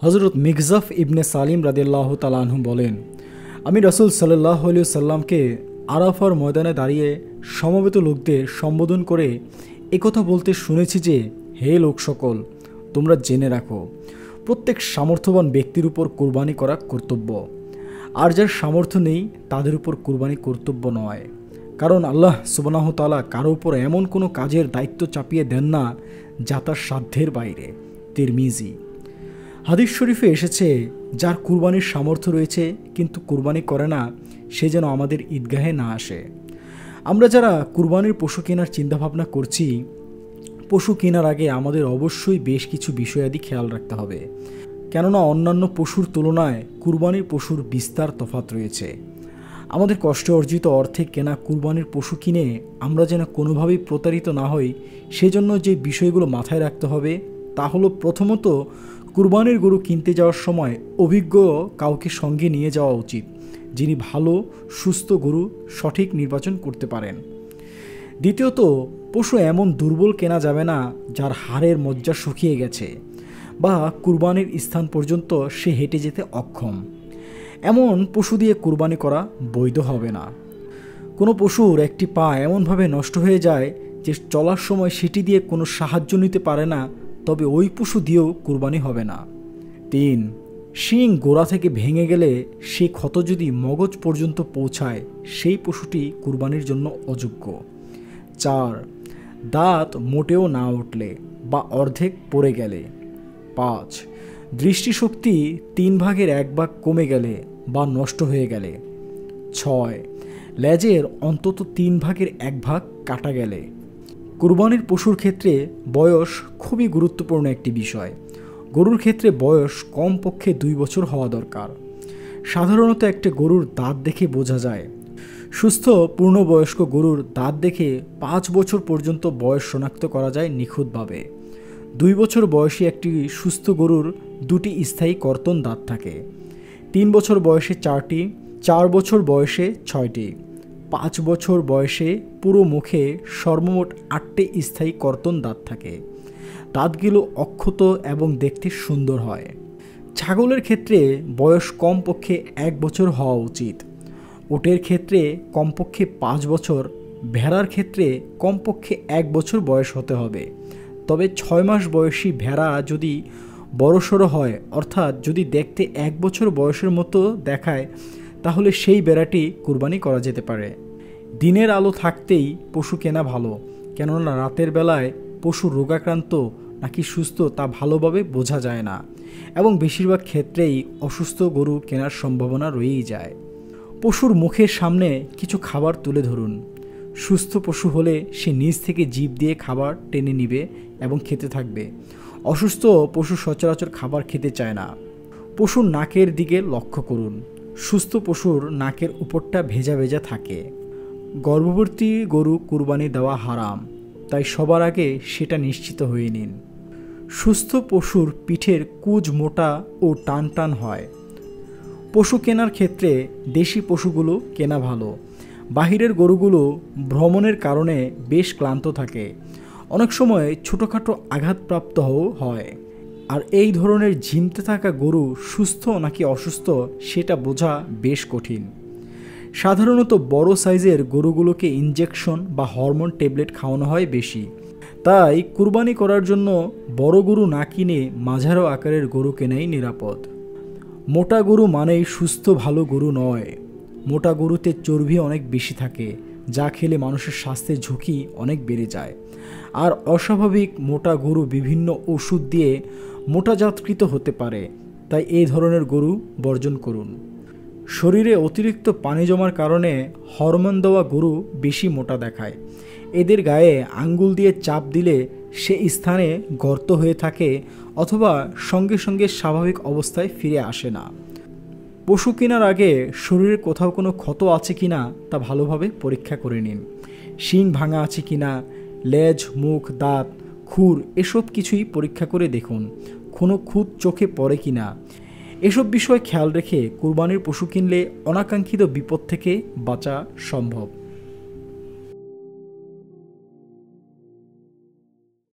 হযরত মিগজাফ ইবনে সালিম রাদিয়াল্লাহু তাআলা আনহু বলেন, আমি রাসূল সাল্লাল্লাহু আলাইহি সাল্লামকে আরাফার ময়দানে দাঁড়িয়ে সমবেত লোকদের সম্বোধন করে একথা বলতে শুনেছি যে, হে লোক সকল, তোমরা জেনে রাখো, প্রত্যেক সামর্থ্যবান ব্যক্তির উপর কুরবানি করা কর্তব্য, আর যার সামর্থ্য নেই তাদের উপর কুরবানি কর্তব্য নয়। কারণ আল্লাহ সুবহানাহু ওয়া তাআলা কারো উপর এমন কোনো কাজের দায়িত্ব চাপিয়ে দেন না যা তার সাধ্যের বাইরে। তিরমিজি। হাদিস শরীফে এসেছে, যার কুরবানির সামর্থ্য রয়েছে কিন্তু কুরবানি করে না, সে যেন আমাদের ঈদগাহে না আসে। আমরা যারা কুরবানির পশু কেনার চিন্তাভাবনা করছি, পশু কেনার আগে আমাদের অবশ্যই বেশ কিছু বিষয়াদি খেয়াল রাখতে হবে। কেননা অন্যান্য পশুর তুলনায় কুরবানির পশুর বিস্তার তফাৎ রয়েছে। আমাদের কষ্টে অর্জিত অর্থে কেনা কুরবানির পশু কিনে আমরা যেন কোনোভাবেই প্রতারিত না হই, সেজন্য যে বিষয়গুলো মাথায় রাখতে হবে তা হলো, প্রথমত কুরবানির গরু কিনতে যাওয়ার সময় অভিজ্ঞ কাউকে সঙ্গে নিয়ে যাওয়া উচিত, যিনি ভালো সুস্থ গরু সঠিক নির্বাচন করতে পারেন। দ্বিতীয়ত, পশু এমন দুর্বল কেনা যাবে না যার হাড়ের মজ্জা শুকিয়ে গেছে বা কুরবানির স্থান পর্যন্ত সে হেঁটে যেতে অক্ষম। এমন পশু দিয়ে কুরবানি করা বৈধ হবে না। কোনো পশুর একটি পা এমনভাবে নষ্ট হয়ে যায় যে চলার সময় সেটি দিয়ে কোনো সাহায্য নিতে পারে না, তবে ওই পশু দিয়েও কুরবানি হবে না। 3. শিং গোড়া থেকে ভেঙে গেলে সে ক্ষত যদি মগজ পর্যন্ত পৌঁছায়, সেই পশুটি কুরবানির জন্য অযোগ্য। 4. দাঁত মোটেও না উঠলে বা অর্ধেক পড়ে গেলে। 5. দৃষ্টিশক্তি 3 ভাগের 1 ভাগ কমে গেলে বা নষ্ট হয়ে গেলে। 6. লেজের অন্তত 3 ভাগের 1 ভাগ কাটা গেলে। কুরবানির পশুর ক্ষেত্রে বয়স খুবই গুরুত্বপূর্ণ একটি বিষয়। গরুর ক্ষেত্রে বয়স কমপক্ষে 2 বছর হওয়া দরকার। সাধারণত একটা গরুর দাঁত দেখে বোঝা যায়। সুস্থ পূর্ণবয়স্ক গরুর দাঁত দেখে 5 বছর পর্যন্ত বয়স শনাক্ত করা যায় নিখুঁতভাবে। 2 বছর বয়সী একটি সুস্থ গরুর 2টি স্থায়ী কর্তন দাঁত থাকে। 3 বছর বয়সে 4টি, 4 বছর বয়সে 6টি, 5 বছর বয়সে পুরো মুখে সর্বমোট 8টি স্থায়ী কর্তন দাঁত থাকে। দাঁতগুলো অক্ষত এবং দেখতে সুন্দর হয়। ছাগলের ক্ষেত্রে বয়স কমপক্ষে 1 বছর হওয়া উচিত। উটের ক্ষেত্রে কমপক্ষে 5 বছর, ভেড়ার ক্ষেত্রে কমপক্ষে 1 বছর বয়স হতে হবে। তবে 6 মাস বয়সী ভেড়া যদি বড়সড় হয়, অর্থাৎ যদি দেখতে 1 বছর বয়সের মতো দেখায়, তাহলে সেই ভেড়াটি কুরবানি করা যেতে পারে। দিনের আলো থাকতেই পশু কেনা ভালো, কেননা রাতের বেলায় পশু রোগাক্রান্ত নাকি সুস্থ তা ভালোভাবে বোঝা যায় না, এবং বেশিরভাগ ক্ষেত্রেই অসুস্থ গরু কেনার সম্ভাবনা রয়েই যায়। পশুর মুখের সামনে কিছু খাবার তুলে ধরুন। সুস্থ পশু হলে সে নিজ থেকে জিভ দিয়ে খাবার টেনে নিবে এবং খেতে থাকবে। অসুস্থ পশু সচরাচর খাবার খেতে চায় না। পশুর নাকের দিকে লক্ষ্য করুন। সুস্থ পশুর নাকের উপরটা ভেজা ভেজা থাকে। গর্ভবতী গরু কুরবানি দেওয়া হারাম, তাই সবার আগে সেটা নিশ্চিত হয়ে নিন। সুস্থ পশুর পিঠের কুঁজ মোটা ও টান টান হয়। পশু কেনার ক্ষেত্রে দেশি পশুগুলো কেনা ভালো। বাহিরের গরুগুলো ভ্রমণের কারণে বেশ ক্লান্ত থাকে, অনেক সময় ছোটোখাটো আঘাতপ্রাপ্তও হয়। আর এই ধরনের ঝিমতে থাকা গরু সুস্থ নাকি অসুস্থ সেটা বোঝা বেশ কঠিন। সাধারণত বড় সাইজের গরুগুলোকে ইনজেকশন বা হরমোন ট্যাবলেট খাওয়ানো হয় বেশি। তাই কুরবানি করার জন্য বড় গরু না কিনে মাঝারো আকারের গরু কেনাই নিরাপদ। মোটা গরু মানেই সুস্থ ভালো গরু নয়। মোটা গরুতে চর্বি অনেক বেশি থাকে, যা খেলে মানুষের স্বাস্থ্যের ঝুঁকি অনেক বেড়ে যায়। আর অস্বাভাবিক মোটা গরু বিভিন্ন ওষুধ দিয়ে মোটাজাতকৃত হতে পারে, তাই এই ধরনের গরু বর্জন করুন। শরীরে অতিরিক্ত পানি জমার কারণে হরমোন দেওয়া গরু বেশি মোটা দেখায়। এদের গায়ে আঙ্গুল দিয়ে চাপ দিলে সে স্থানে গর্ত হয়ে থাকে অথবা সঙ্গে সঙ্গে স্বাভাবিক অবস্থায় ফিরে আসে না। পশু কেনার আগে শরীরে কোথাও কোনো ক্ষত আছে কিনা তা ভালোভাবে পরীক্ষা করে নিন। শিং ভাঙা আছে কিনা, লেজ, মুখ, দাঁত, খুর এসব কিছুই পরীক্ষা করে দেখুন। কোনো খুঁত চোখে পড়ে কিনা। এসব বিষয় খেয়াল রেখে কুরবানির পশু কিনলে অনাকাঙ্ক্ষিত বিপদ থেকে বাঁচা সম্ভব।